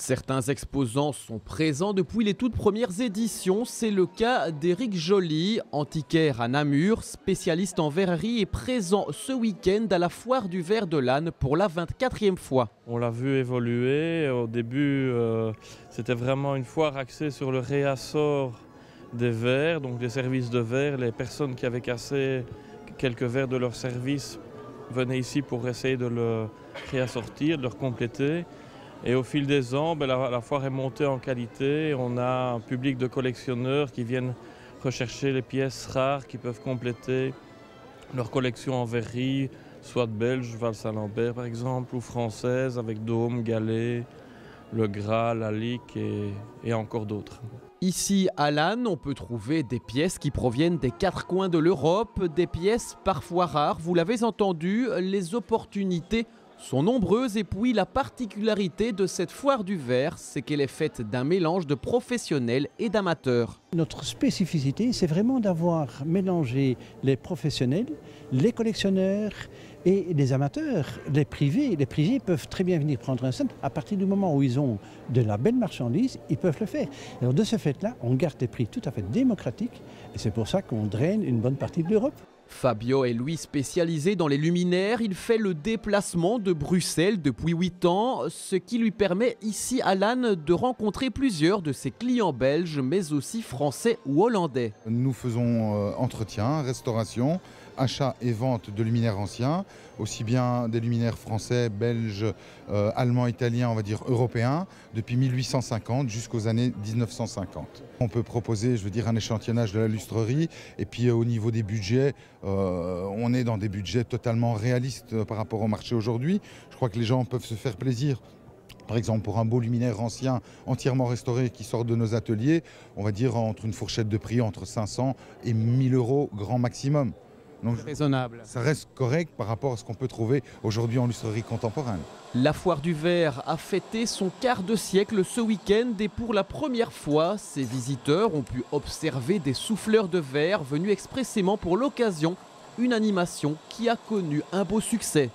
Certains exposants sont présents depuis les toutes premières éditions. C'est le cas d'Éric Joly, antiquaire à Namur, spécialiste en verrerie et présent ce week-end à la foire du verre de l'Âne pour la 24e fois. On l'a vu évoluer. Au début, c'était vraiment une foire axée sur le réassort des verres, donc des services de verre. Les personnes qui avaient cassé quelques verres de leur service venaient ici pour essayer de le réassortir, de le compléter. Et au fil des ans, la foire est montée en qualité. On a un public de collectionneurs qui viennent rechercher les pièces rares qui peuvent compléter leur collection en verrerie, soit belge, Val-Saint-Lambert par exemple, ou française avec Dôme, Galet, Le Gras, la Lique et encore d'autres. Ici à l'Âne, on peut trouver des pièces qui proviennent des quatre coins de l'Europe, des pièces parfois rares, vous l'avez entendu, les opportunités sont nombreuses et puis la particularité de cette foire du verre, c'est qu'elle est faite d'un mélange de professionnels et d'amateurs. Notre spécificité, c'est vraiment d'avoir mélangé les professionnels, les collectionneurs et les amateurs. Les privés peuvent très bien venir prendre un stand. À partir du moment où ils ont de la belle marchandise, ils peuvent le faire. Alors de ce fait-là, on garde des prix tout à fait démocratiques et c'est pour ça qu'on draine une bonne partie de l'Europe. Fabio est lui spécialisé dans les luminaires, il fait le déplacement de Bruxelles depuis 8 ans, ce qui lui permet ici à l'Âne de rencontrer plusieurs de ses clients belges, mais aussi français ou hollandais. Nous faisons entretien, restauration, achat et vente de luminaires anciens, aussi bien des luminaires français, belges, allemands, italiens, on va dire européens, depuis 1850 jusqu'aux années 1950. On peut proposer, un échantillonnage de la lustrerie et puis au niveau des budgets, on est dans des budgets totalement réalistes par rapport au marché aujourd'hui. Je crois que les gens peuvent se faire plaisir. Par exemple, pour un beau luminaire ancien, entièrement restauré, qui sort de nos ateliers, on va dire entre une fourchette de prix entre 500 et 1000 euros grand maximum. Donc, raisonnable. Ça reste correct par rapport à ce qu'on peut trouver aujourd'hui en lustrerie contemporaine. La foire du verre a fêté son quart de siècle ce week-end et pour la première fois, ses visiteurs ont pu observer des souffleurs de verre venus expressément pour l'occasion, une animation qui a connu un beau succès.